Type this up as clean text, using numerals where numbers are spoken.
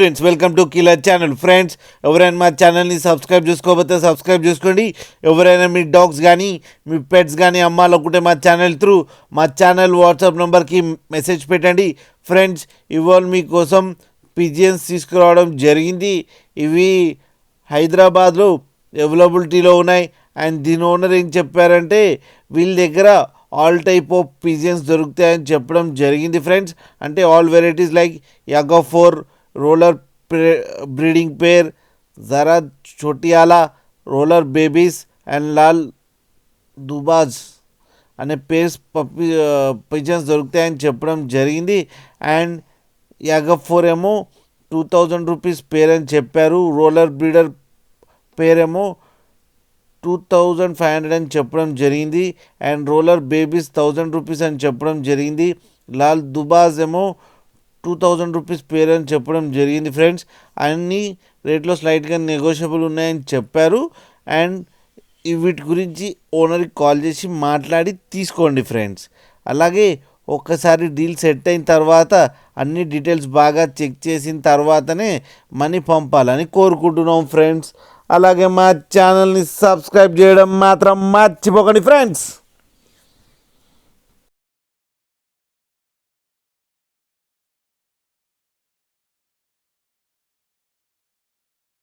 Friends welcome to killer channel. Friends ఎవరైనా మా ఛానల్ని సబ్స్క్రైబ్ చేసుకోకపోతే సబ్స్క్రైబ్ చేసుకోండి. ఎవరైనా మీ డాగ్స్ కానీ మీ పెట్స్ కానీ అమ్మాలనుకుంటే మా ఛానల్ త్రూ మా ఛానల్ వాట్సాప్ నెంబర్కి మెసేజ్ పెట్టండి. ఫ్రెండ్స్ ఇవాళ మీకోసం పిజియన్స్ తీసుకురావడం జరిగింది. ఇవి హైదరాబాద్లో అవైలబిలిటీలో ఉన్నాయి. అండ్ దీని ఓనర్ ఏం చెప్పారంటే వీళ్ళ దగ్గర ఆల్ టైప్ ఆఫ్ పిజియన్స్ దొరుకుతాయని చెప్పడం జరిగింది. ఫ్రెండ్స్ అంటే ఆల్ వెరైటీస్ లైక్ యాగాఫోర్, రోలర్ బ్రీడింగ్ పేర్, జరా చోటియాలా, రోలర్ బేబీస్ అండ్ లాల్ దుబాజ్ అనే పేర్స్ పిజన్స్ దొరుకుతాయని చెప్పడం జరిగింది. అండ్ యాగఫోర్ ఏమో 2000 రూపీస్ పేర్ అని చెప్పారు. రోలర్ బ్రీడర్ పేరేమో 2500 అని చెప్పడం జరిగింది. అండ్ రోలర్ బేబీస్ 1000 రూపీస్ అని చెప్పడం జరిగింది. లాల్ దుబాజ్ ఏమో 2000 రూపీస్ పేరు అని చెప్పడం జరిగింది. ఫ్రెండ్స్ అన్ని రేట్లో స్లైట్గా నెగోషియబుల్ ఉన్నాయని చెప్పారు. అండ్ వీటి గురించి ఓనర్కి కాల్ చేసి మాట్లాడి తీసుకోండి ఫ్రెండ్స్. అలాగే ఒక్కసారి డీల్ సెట్ అయిన తర్వాత అన్ని డీటెయిల్స్ బాగా చెక్ చేసిన తర్వాతనే మనీ పంపాలని కోరుకుంటున్నాం ఫ్రెండ్స్. అలాగే మా ఛానల్ని సబ్స్క్రైబ్ చేయడం మాత్రం మర్చిపోకండి ఫ్రెండ్స్.